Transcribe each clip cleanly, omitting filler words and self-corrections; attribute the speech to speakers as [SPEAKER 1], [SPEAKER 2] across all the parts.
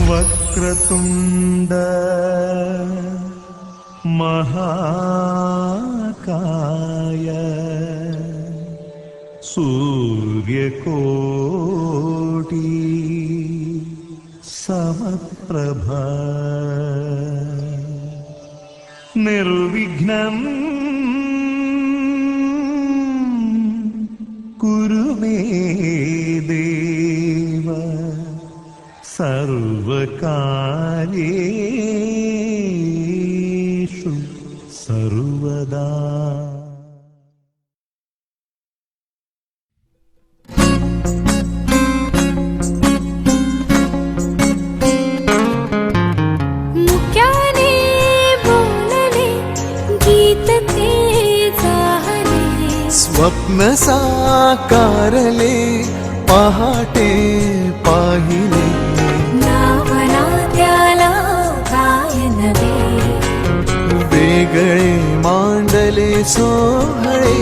[SPEAKER 1] वक्रतुंड महाकाय सूर्यकोटि समप्रभा निर्विघ्नं कुरु मे देव सर्वकार्येषु सर्वदा।
[SPEAKER 2] मुक्याने बोलले गीत ते जाहले,
[SPEAKER 3] स्वप्न साकारले पहाटे पाहिले,
[SPEAKER 2] नावना त्याला काय नवे,
[SPEAKER 3] वेगळे मांडले सोहळे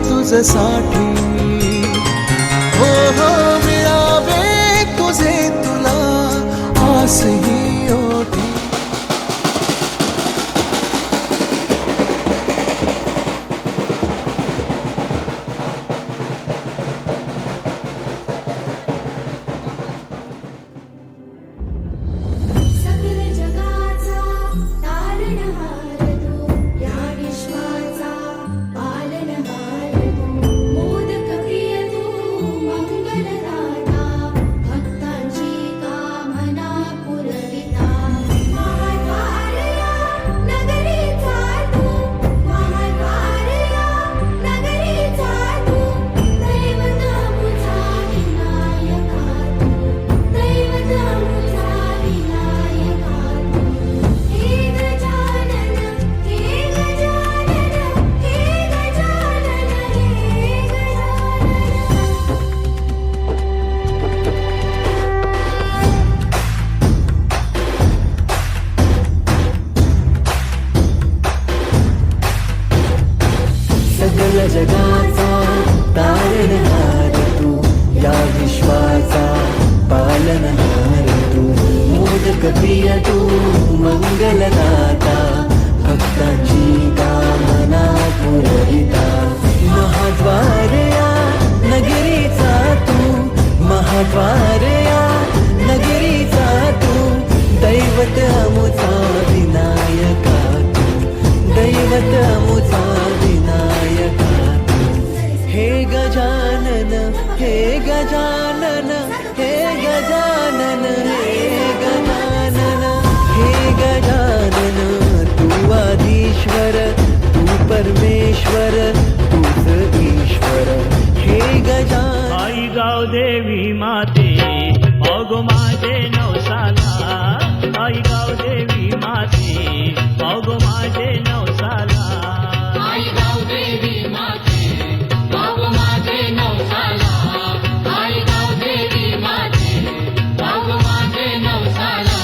[SPEAKER 3] तुझसाठी। हो हो मिळावे तुझे तुला आसही ओठी।
[SPEAKER 2] सकल जगाचा तारणहार तू, या विश्वाचा पालनहार तू, मोदक प्रिय तू, मंगलदाता, भक्तांची कामना पुरविता। महाद्वार या नगरीचा तू, महाद्वार या नगरीचा तू, दैवत मुझा विनायका तू, दैवत मुझा विनायका तू। हे गजानन, हे गजानन, हे गजानन, हे गजानन।
[SPEAKER 3] सकल जगाचा तारणहार तू, या विश्वाचा पालनहार तू, मोदक प्रिय तू, मंगलदाता, भक्तांची कामना पुरविता। महाद्वार या नगरीचा तू, महाद्वार या नगरीचा तू, दैवत अमुचा विनायका तू, दैवत अमुचा विनायका तू। हे गजानन, हे गजानन, हे गजानन, हे गजानन, हे गजानन, तू आदिश्वर, तू परमेश्वर, तूच ईश्वर। हे गजानन
[SPEAKER 4] आई गाव देवी माते अगो माझे नवसाला, आई गाव देवी माते अगो माझे नवसाला,
[SPEAKER 5] आई गाव देवी माते बाबू माझे नवसाला, आई गाव देवी माते बाबू माझे नवसाला।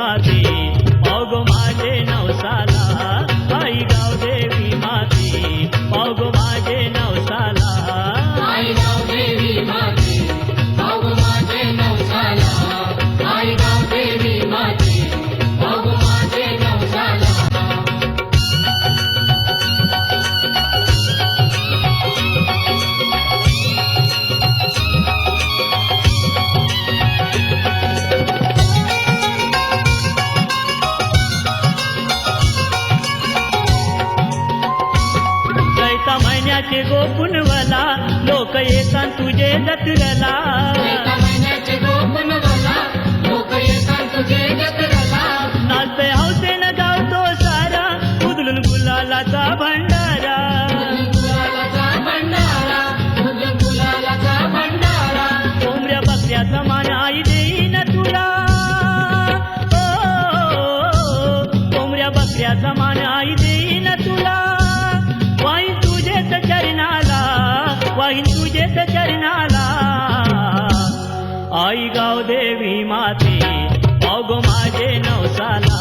[SPEAKER 4] माते पाव माझे नवसाला आई गाव देवी माते पाव माझे नवसाला
[SPEAKER 5] आई गाव देवी माते पाव माझे नवसाला आई गाव देवी माते पाव माझे नवसाला
[SPEAKER 4] चैता महिन्याचे गोकुणवला लोक येतात तुझे जत्रला
[SPEAKER 5] एका महिन्याचे गोकुळवाला लोक येतात तुझे जत्रेला
[SPEAKER 4] नाचते हौसेनं गावतो सारा उधळून गुलालाचा भंडारा
[SPEAKER 5] गुलालाचा भंडारा गुलालाचा भंडारा
[SPEAKER 4] कोंबड्या बकऱ्याचा मान आई देईन तुला कोंबड्या बकऱ्याचा मान आई देईन तुला वाईन तुझेच चरणाला वाईन तुझेच चरणाला आई गाव देवी माते पाव माझे नवसाला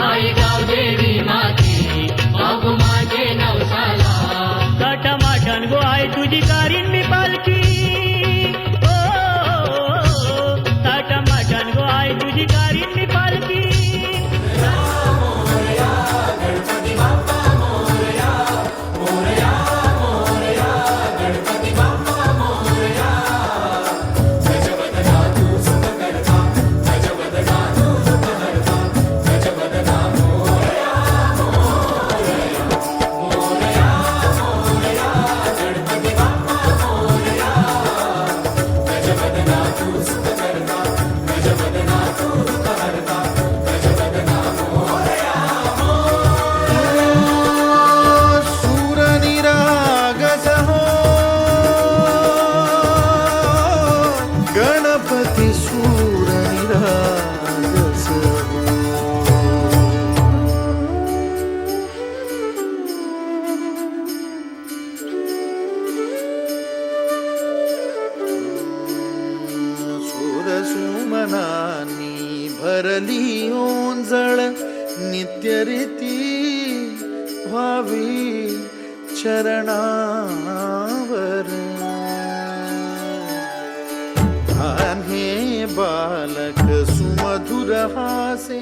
[SPEAKER 5] आई गाव देवी माते पाव माझे नवसाला
[SPEAKER 4] टमाटन गो आई तुझी कारीन मी पालखी टमाटन गो आई तुझी कारीन मी पालखी
[SPEAKER 1] सूरनिरागस हो गणपती सूरनिरागस हो सुमनानी भरली ओंजळ नित्यरीती व्हावी चरणावर हे बालक सुमधुर हासे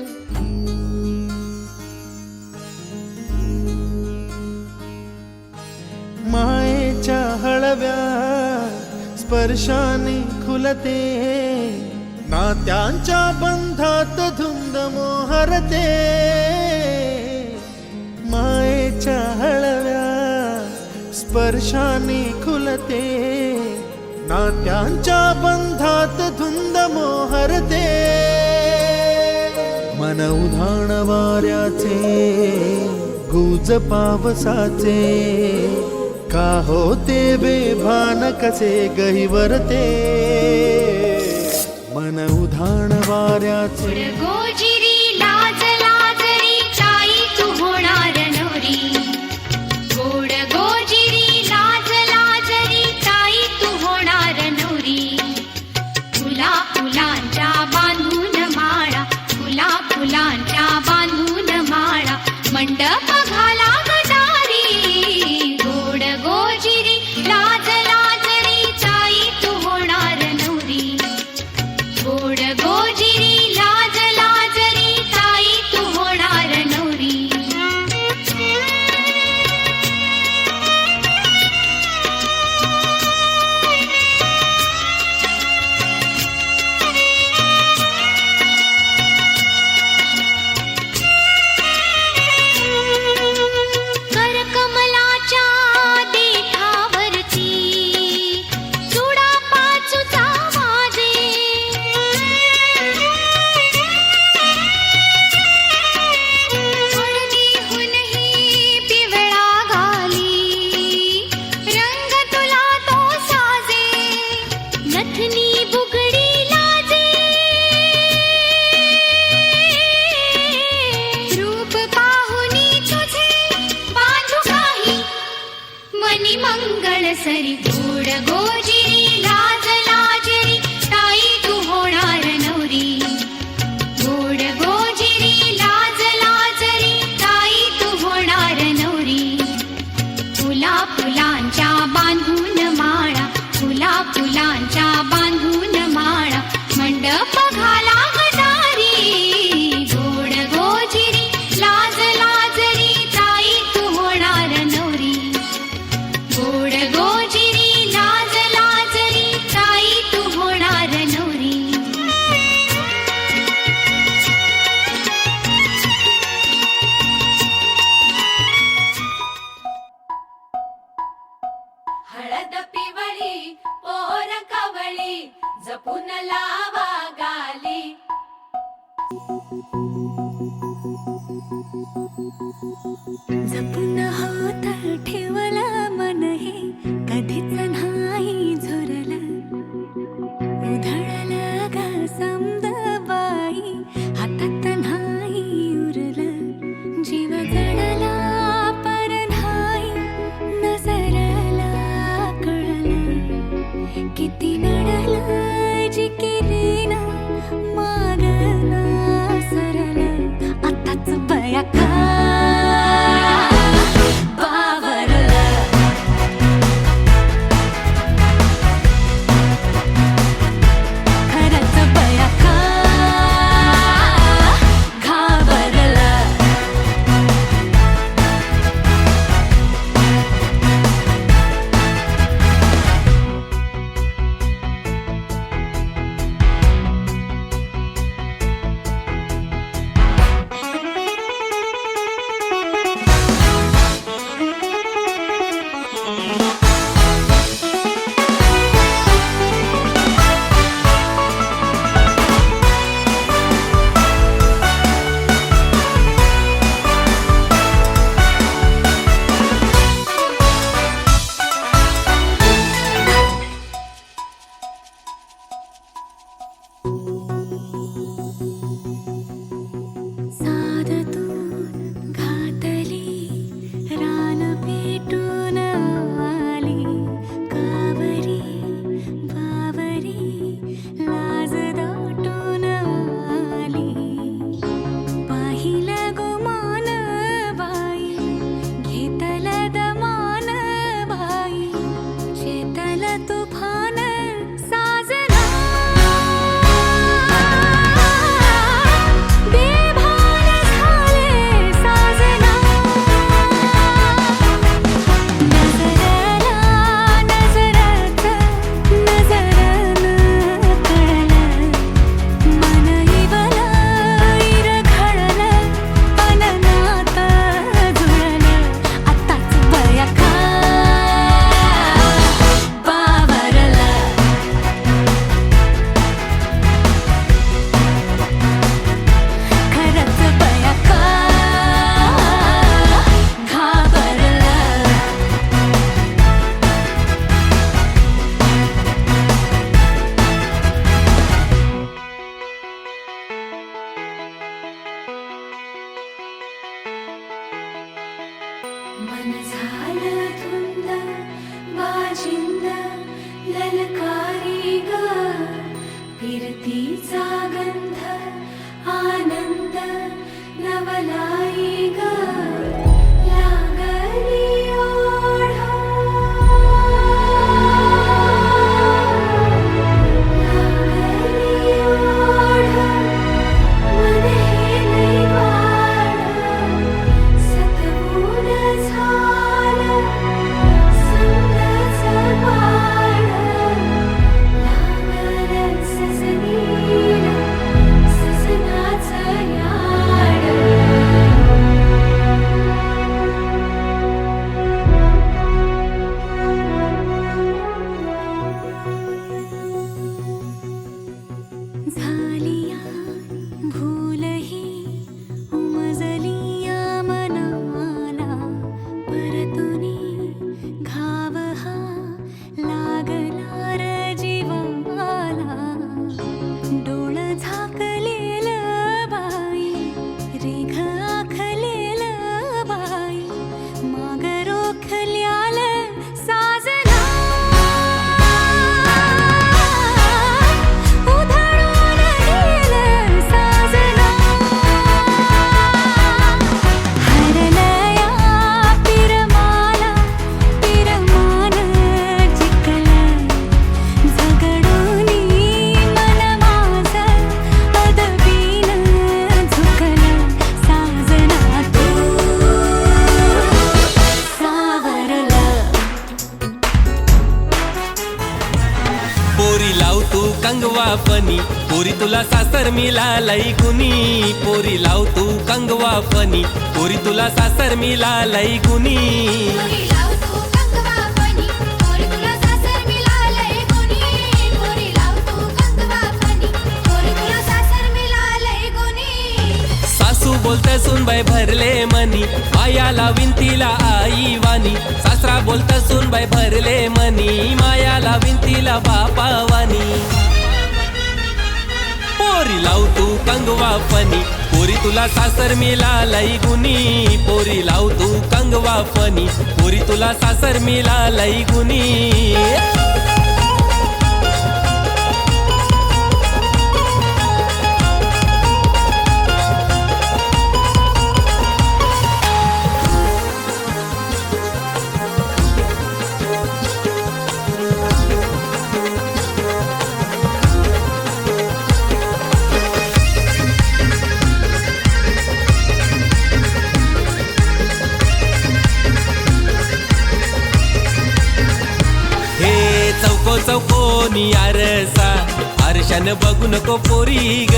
[SPEAKER 1] मायेच्या हळव्या स्पर्शाने खुलते नात्यांच्या बंधात धुंद मोहरते मायेच्या हळव्या स्पर्शाने खुलते नात्यांच्या बंधात धुंद मोहरते मन उधाण वाऱ्याचे गुज पावसाचे का होते बेभान कसे गहिवरते मन उधाण वाऱ्याचे
[SPEAKER 2] गोजिरी लाज लाजरी ताई तू होणार नवरी गोड गोजिरी लाज लाजरी ताई तू होणार नवरी फुला फुलांच्या बांधून माळा फुला फुलांच्या बांधून माळा मंडप घाला गटारी गोड गोजिरी लाज लाजरी ताई तू होणार नवरी गोड गोजिरी लाज लाजरी ताई तू होणार नवरी करकमलाच्या देठावरती चुडा पाचूचा वाजे हळदीहूनही पिवळा घाली रंग तुला तो साजे नथनी बुगडी लाजे रूप पाहुनी तुझे बांधू काही मनी मंगळ सरी गोड गोजिरी लाज लाजरी ताई तू होणार नवरी गोड गोजिरी जपून होत ठेवलं मन हे कधीच नाही झुरलं उधळलं ग समद बाई हातात नाही उरलं जीव जडला पर नाही नजरला कळलं किती नडलं जिकिरीन मागना सरलं आताच बया का मन झालं धुंद बाजिंद ललकारी ग फिरतीचा गंध आनंद नवलाई ग लागली ओढ लागली ओढ मन हे लई वाढ सतबूड झालं संगच पाड लागलं सजनीला सजनाचं याड झालिया भूलही उमजलिया मनाला परतुनी घाव हा लागला र जीवाला डोळ झाकलेलं बाई रेघ आखलेलं बाई माग रोखल्याल साजना उधळून गेलं साजना हरलया पिरमाला पिरमान जिंकलं झगडूनी मन माझं अदबीन झुकलं साजना तू सावरलं
[SPEAKER 6] पोरी लाव तू कंगवा फनी पोरी तुला सासर मिळालय गुनी पोरी लाव तू कंगवा फनी पोरी तुला सासर मिळालय गुनी
[SPEAKER 2] पोरी लाव तू कंगवा फनी पोरी तुला सासर मिळालंय गुणी पोरी लाव तू कंगवा फनी पोरी तुला सासर मिळालंय गुणी
[SPEAKER 6] सासू बोलत सुनबाई भरले मनी, मायाला विंतीला आई वाणी. सासरा बोलत सुनबाई भरले मनी, मायाला विंतीला बापा वाणी. पोरी लाव तू कंगवा फनी, पोरी तुला सासर मिळालंय गुनी. पोरी लाव तू कंगवा फनी, पोरी तुला सासर मिळालंय गुनी. चौकोनी आरसा, आरशान बघू नको पोरी ग.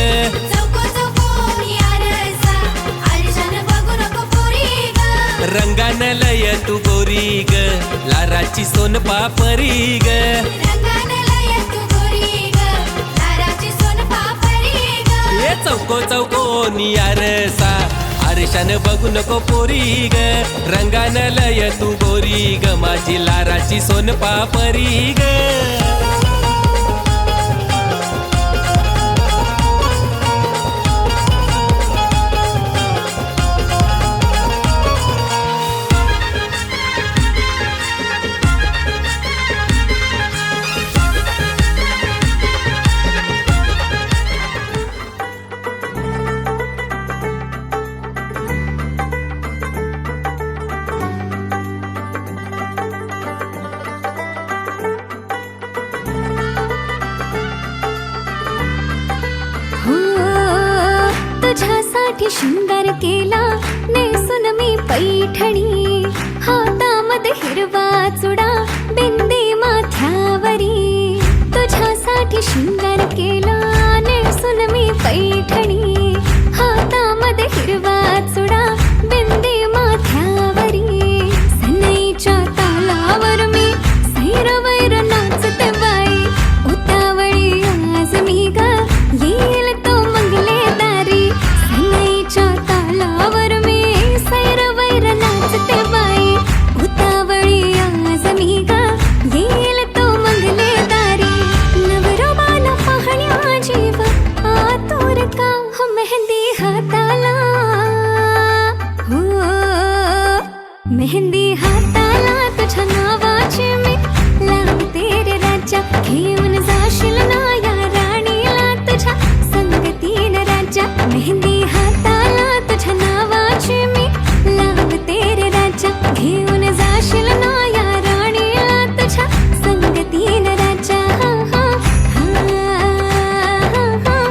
[SPEAKER 2] चौकोनी आरसा, आरशान बघू नको पोरी ग.
[SPEAKER 6] रंगान लय तू गोरी ग, लाराची सोन पापरी ग.
[SPEAKER 2] रंगान लय तू गोरी ग, लाराची सोन पापरी ग.
[SPEAKER 6] ये चौकोनी आरसा, आरशान बघू नको पोरी ग. रंगान लय तू गोरी ग, माझी लाराची सोन पापरी ग.
[SPEAKER 7] तुझ्यासाठी शृंगार केला नेसून मी पैठणी, हातामध्ये हिरवा चुडा बिंदी माथ्यावरी. तुझ्यासाठी शृंगार केला नेसून मी पैठणी, हातामध्ये हिरवा चुडा बिंदी माथ्यावरी. सनईच्या तालावर मी सैरवैर नाचते बाई, उतावळी आज मी ग येईल तो मंगले दारी. सनईच्या तालावर मी सैरवैर नाचते बाई, उतावळी आज मी ग येईल तो मंगले दारी. नवरोबाला पाहण्या जीव आतुर का हो मेहंदी हाताला, हो मेहंदी हाताला तुझ्या नावाची मी लावते रे राजा. घेऊन जाशील ना या राणीला तुझ्या संगतीन राजा. मेहंदी हाताला तुझ्या नावाची मी लावते रे राजा. घेऊन जाशील ना या राणीला तुझ्या संगतीन राजा. हा, हा, हा,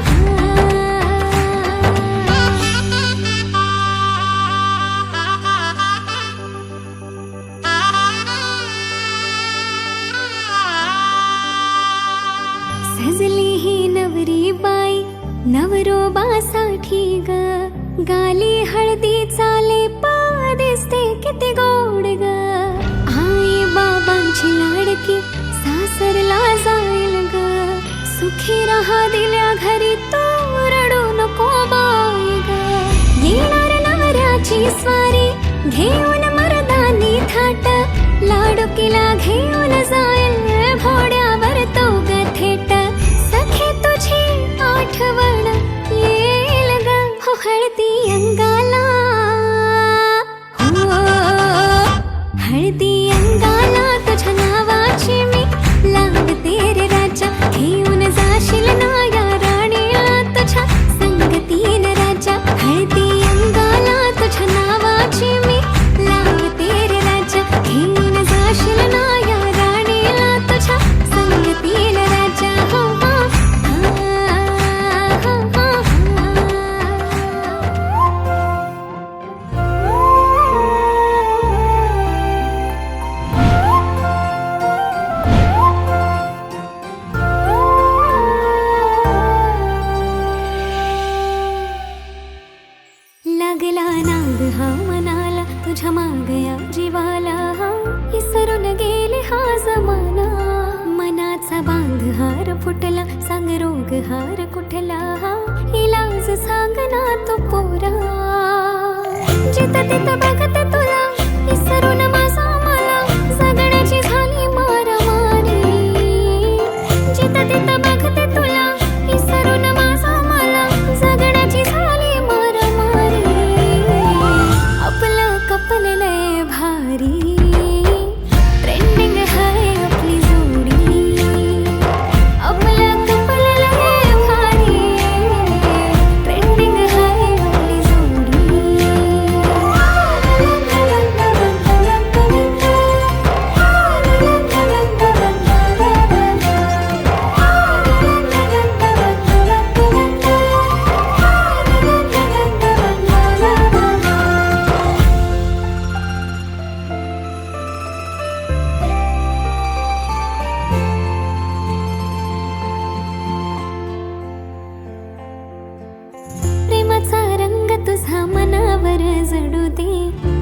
[SPEAKER 7] सजली ही नवरी बाई नवरोबासाठी ग. गाली हळदी चाले दिसते किती गोड ग. आई बाबांची लाडकी सासरला जाईल ग. सुखी राहा दिल्या घरी तो रडू नको बाई ग. येणार नवऱ्याची स्वारी घेऊन मर्दानी थाट, लाडुकीला घेऊन जाईल घोड्यावर तो ग थेट. सखे तुझी आठवण येईल ग हो हळदी अंगाला, हो हळदी अंगाला तुझ्या नावाची मी लावते रे राजा. घेऊन जाशील ना या राणीला तुझ्या संगतीन राजा. हळदी अंगाला तुझ्या नावाची मी लावते रे राजा. घेऊन जाशील ना या राणीला तुझ्या संगतीन राजा. हो हो, हा, हा, लागला नाग हा मनाला तुझ्या मागया जीवाला. विसरून गेले हा जमाना, मनाचा बांध हार फुटला. सांग रोग हार कुठला, इलाज सांग ना तो पोरा. जिथं तिथं बघते तुला विसरून माझा मला जगण्याची झाली मारामारी जिथं तिथं बघते तुला विसरून माझा मला जगण्याची झाली मारामारी आपलं कपल लय भारी ट्रेंडिंग हाय आपली जोडी आपलं कपल लय भारी ट्रेंडिंग हाय आपली प्रेमाचा रंग तुझा मनावर जडू दे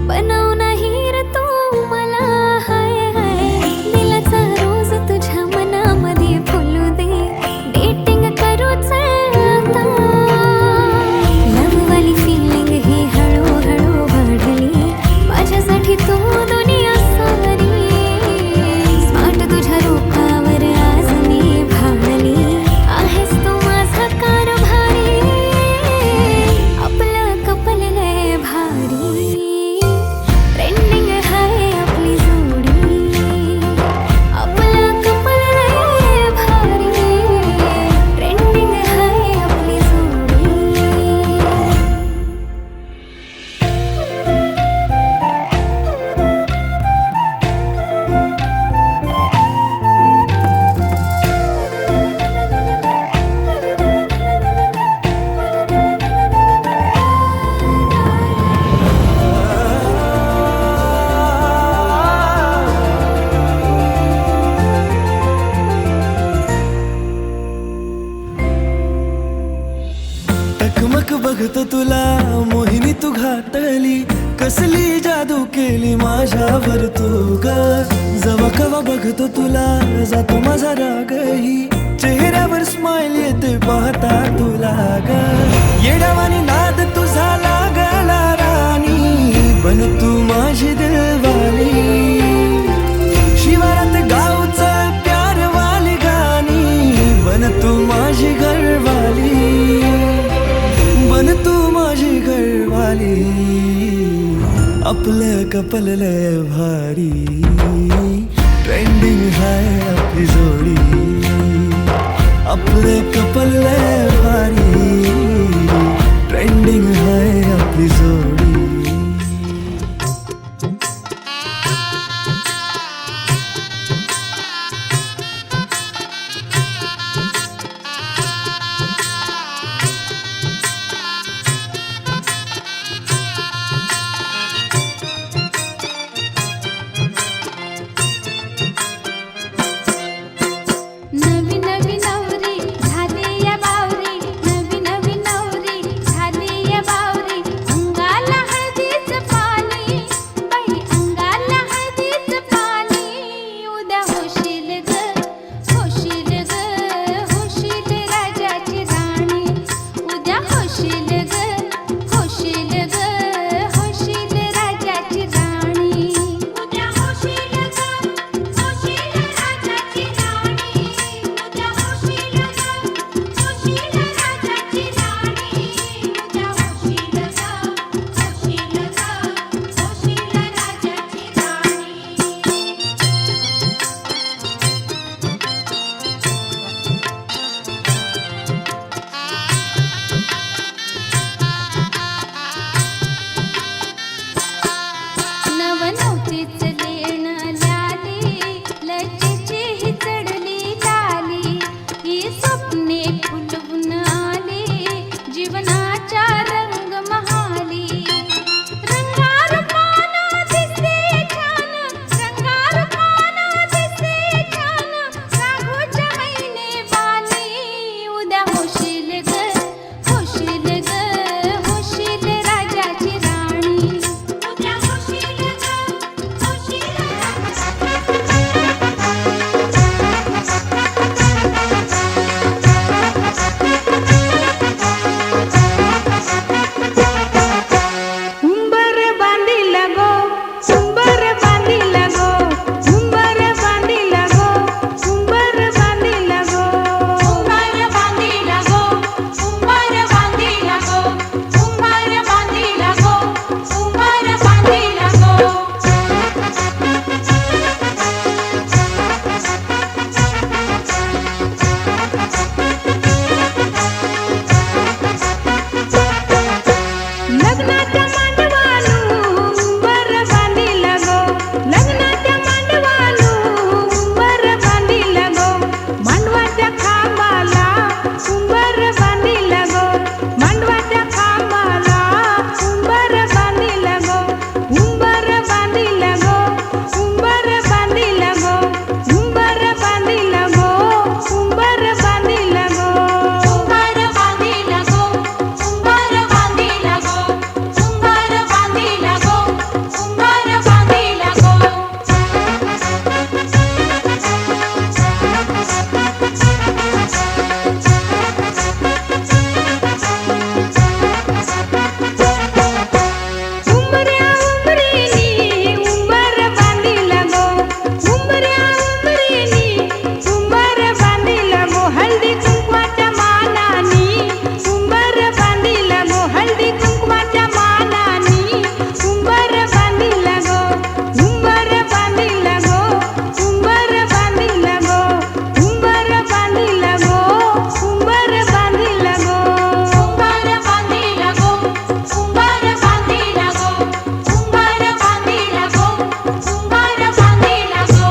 [SPEAKER 7] बनव नाही रे तू मला हाय हाय दिलाचा रोज तुझ्या मनामध्ये फुलू दे डेटिंग करूच आता लववाली फिलिंग ही हळूहळू वाढली माझ्यासाठी तू दुनिया सारी स्मार्ट तुझ्या रूपावर आज मी भावली आहेस तू माझा कारभारी आपलं कपल लय भारी ट्रेंडिंग हाय आपली जोडी आपलं कपल लय भारी ट्रेंडिंग हाय आपली जोडी
[SPEAKER 3] टकमक बघतो तुला मोहिनी तू घातली कसली जादू केली माझ्यावर तू ग जवा कवा बघतो तुला जातो माझा रागही चेहऱ्यावर स्माइल येते पाहता तुला ग येडावानी नाद तुझा लागला राणी बन तू माझी दिलवाली शिवारात गावचं प्यारवाली गाणी बन तू माझी घरवाली बन तू माझी घरवाली आपलं कपल लय भारी ट्रेंडिंग हाय आपली जोडी आपलं कपल लय भारी ट्रेंडिंग हाय आपली जोडी
[SPEAKER 2] नवी नवी नवरी झाली या बावरी नवी नवी नवरी झाली या बावरी
[SPEAKER 8] लग्नाच्या मांडवानू उंबर बांधिला गो लग्नाच्या मांडवानू उंबर बांधिला गो मांडवाच्या खांबाला उंबर बांधिला गो मांडवाच्या खांबाला उंबर बांधिला गो उंबर बांधिला गो उंबर बांधिला गो उंबर बांधिला गो उंबर बांधिला गो
[SPEAKER 2] उंबर बांधिला गो उंबर बांधिला गो उंबर बांधिला गो उंबर बांधिला गो
[SPEAKER 8] उंबऱ्या उंबरीनी उंबर बांधिला गो उंबऱ्या उंबरीनी उंबर बांधिला गो हळदी कुंकवाच्या मानानी उंबर बांधिला गो हळदी कुंकवाच्या मानानी उंबर बांधिला गो उंबर बांधिला गो उंबर बांधिला गो उंबर बांधिला गो उंबर बांधिला गो
[SPEAKER 2] उंबर बांधिला गो उंबर बांधिला गो उंबर बांधिला गो उंबर बांधिला गो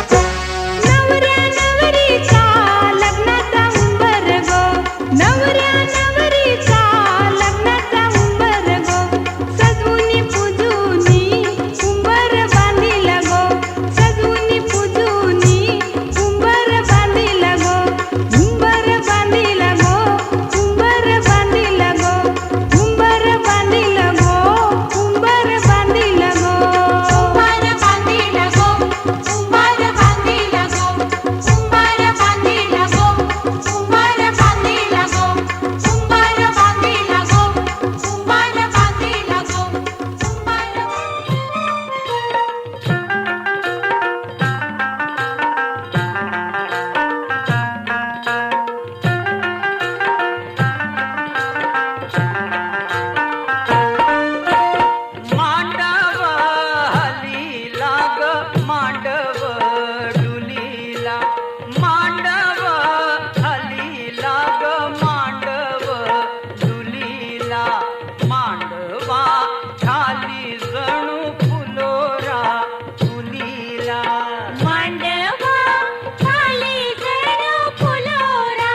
[SPEAKER 8] नवऱ्या नवरीचा लग्नाचा उंबर गो नवऱ्या नवरीचा लग्नाचा उंबर गो सजवुनी पूजुनी उंबर बांधिला गो सजवुनी पूजुनी उंबर बांधिला गो उंबर बांधिला गो उंबर बांधिला गो उंबर बांधिला गो उंबर बांधिला गो
[SPEAKER 2] उंबर बांधिला गो उंबर बांधिला गो उंबर बांधिला गो उंबर बांधिला गो उंबर बांधिला गो उंबर बांधिला गो
[SPEAKER 9] मांडव हलीला ग मांडव डुलीला मांडव हलीला ग मांडव डुलीला मांडवा खाली जणू फुलोरा फुलीला
[SPEAKER 2] मांडवा खाली जणू फुलोरा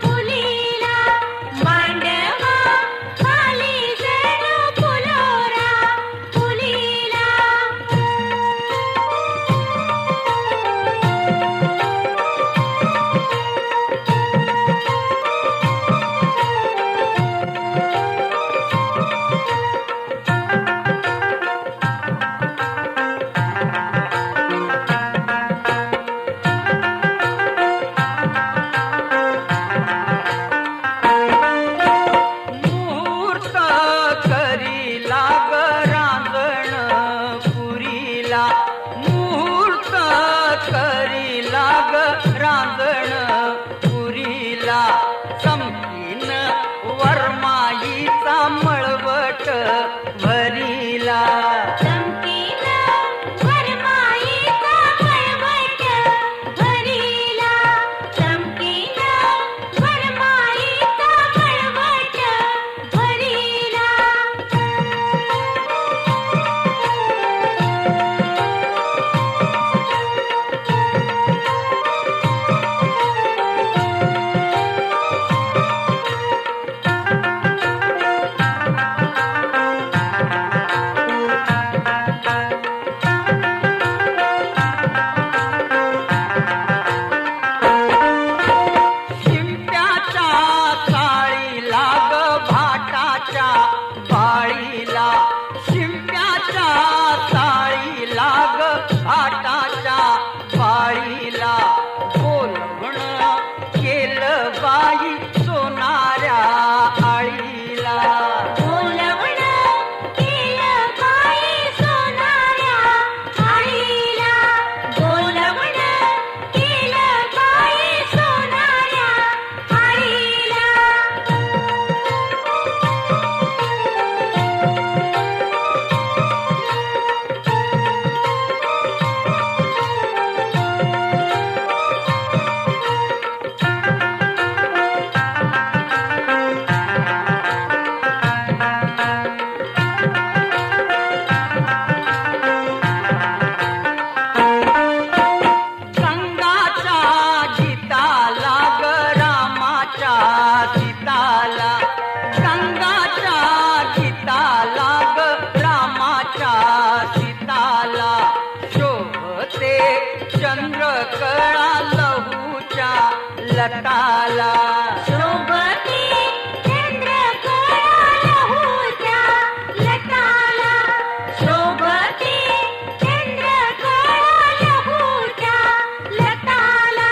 [SPEAKER 2] फुलीला मांडवा खाली जणू फुलोरा फुलीला
[SPEAKER 9] मुहूर्त करीला ग रांगण पुरीला मुहूर्त करीला ग रांगण पुरीला समकीन वरमाईचा मळवट भरीला
[SPEAKER 2] चमकीन वरमाईचा मळवट भरीला चमकीन वरमाईचा मळवट भरीला
[SPEAKER 9] शिंप्याच्या चाळीला ग भाटाच्या बाळीला शिंप्याच्या चाळीला ग भाटाच्या बाळीला बोलवण केलं बाई सोनाऱ्या आळीला
[SPEAKER 2] बोलवण केलं बाई सोनाऱ्या आळीला बोलवण केलं बाई सोनाऱ्या आळीला
[SPEAKER 9] लटाला
[SPEAKER 2] शोभती चंद्रकला लहूच्या लटाला शोभती चंद्रकला लहूच्या लटाला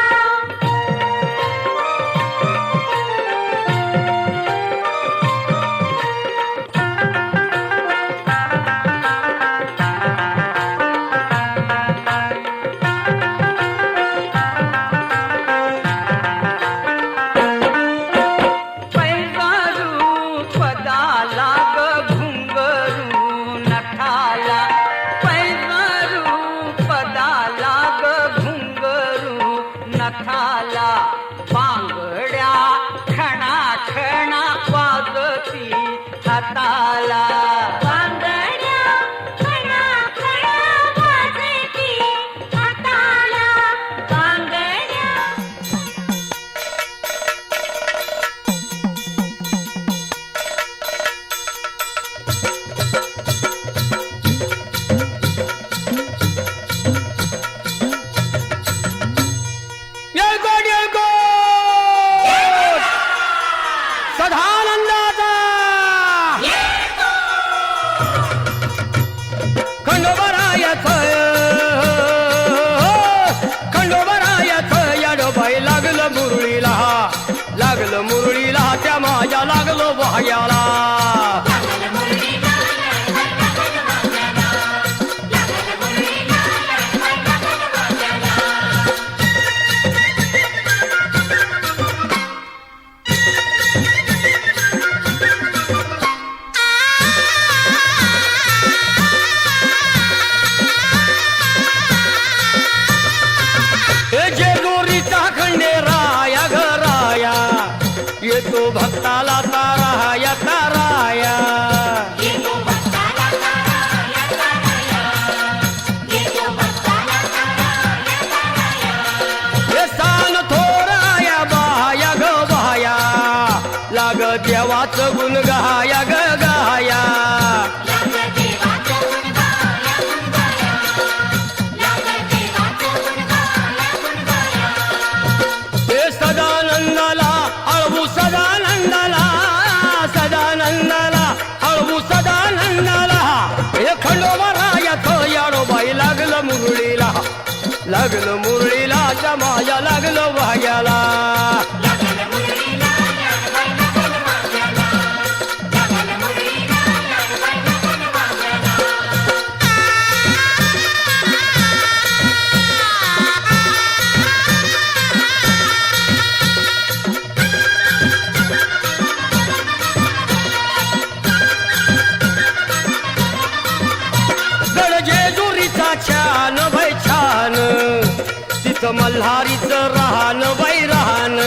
[SPEAKER 9] पैजारू पदाला ग घुंगरू नठाला पैजारू पदाला ग घुंगरू नठाला बांगड्या खणा खणा वाजती हाताला
[SPEAKER 2] बांगड्या खणा खणा वाजती हाताला बांगड्या
[SPEAKER 9] येळकोट येळकोट सदानंदाचा खंडोबरायच याडोबाई लागलं मुरळीला त्या माझ्या लागलो भाग्याला जेजुरीचा खंडेराया घराया येतो भक्ताला ताराया ताराया हे सान थोराया बाया ग बाया लाग देवाचं गुण गाया ग गाया हे सदानंदाला अळवू सदानंदाला सदानंदाला अळवू सदानंदाला हे खंडोबरायाचं याडोबाई लागलं मुरळीला त्या माझ्या लागलं भाग्याला गडजेजुरीचा छान बाई छान तिथं मल्हारीचं राहण बाई राहण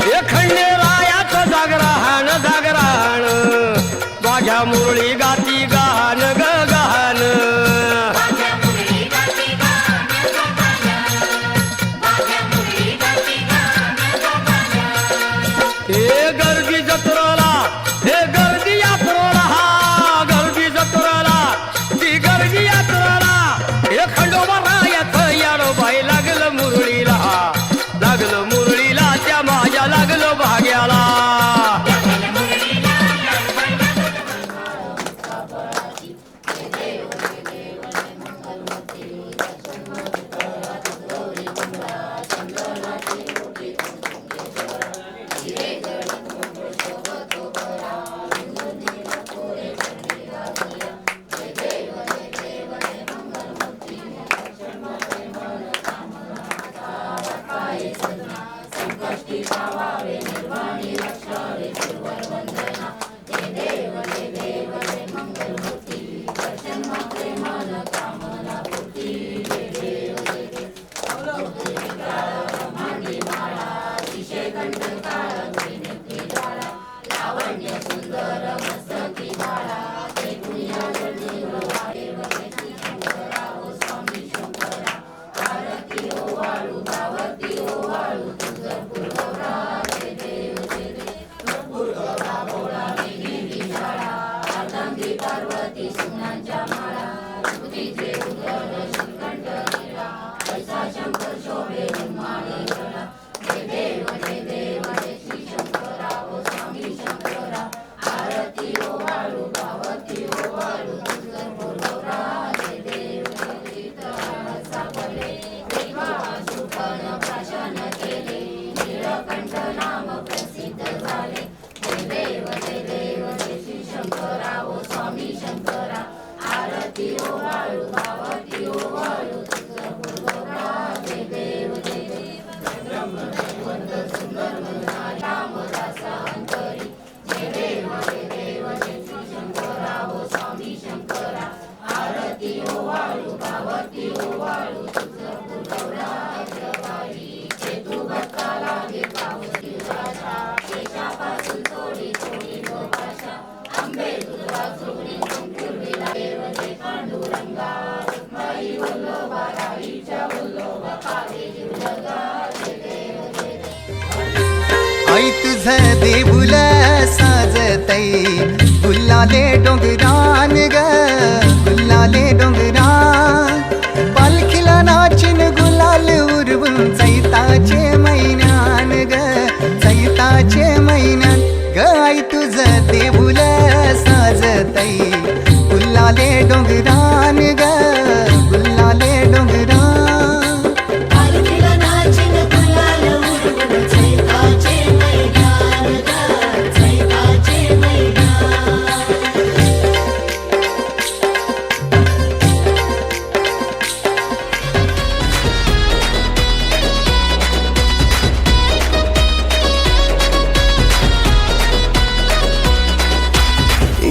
[SPEAKER 9] हे खंडेरायाचं जागराहण जागराहण माझ्या मुरळी गाती गाहन ग गाहन हे गर्दी जत्रेला हे गर्दी यात्रेला हा गर्दी जत्रेला ती गर्दी यात्रेला हे खंडोबरायाचं याडोबाई लागलं मुरळीला त्या माझ्या लागलं भाग्याला
[SPEAKER 10] देऊल साजतई गुल्लाले डोंगरान ग गुल्लाले डोंगरान पालखीला नाचिन गुलाल उरवून चैताचे महिन्यान ग चैताचे महिन्यान ग आई तुझं देऊल साजतई गुल्लाले डोंगरान ग गुल्लाले डोंगरान
[SPEAKER 2] पालखीला नाचिन गुलाल उडवून चैताचे मैदान ग चैताचे मैदान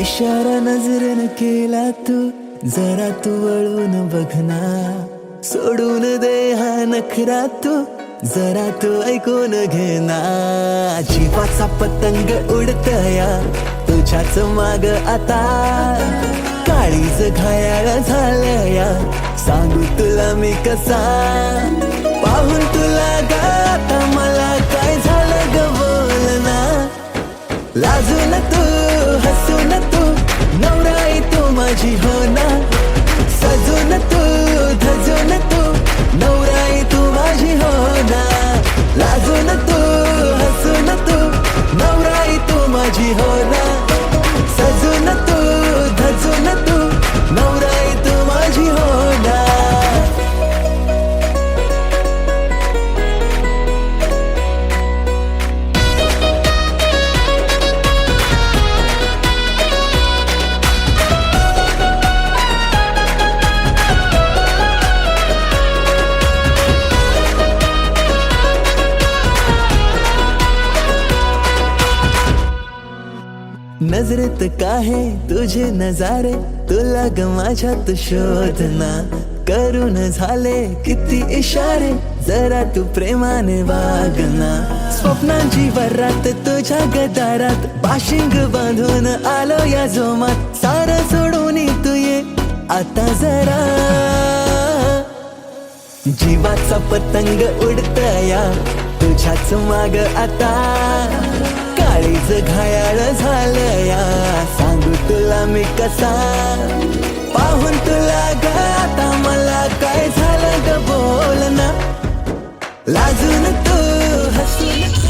[SPEAKER 3] इशारा नजरेनं केला तू जरा तू वळून बघना सोडून दे हा नखरा तू जरा तू ऐकून घेना जीवाचा पतंग उडतया तुझ्याच माग आता काळीज घायाळ झालया सांगू तुला मी कसा पाहून तुला गाता मला काय झालं ग बोलना लाजून तू हसून तू नवराई तू माझी हो ना सजून तू धजून तू नवराई तू माझी हो ना लाजून तू हसून तू नवराई तू माझी हो ना सजून तू धजून तू नवराई तू माझी हो ना नजरेत काहे तुझे नजारे तुला ग माझ्यात शोधना करून झाले किती इशारे जरा तू प्रेमाने वागना स्वप्नांची वरात तुझ्या गदारात बाशिंग बांधून आलो या जोमात सारं सोडून तू ये आता जरा जीवाचा पतंग उडतया तुझ्याच माग आता काळीज घायाळ झालया सांगू तुला मी कसा पाहून तुला गाता मला काय झालं ग बोलना लाजून तू हसून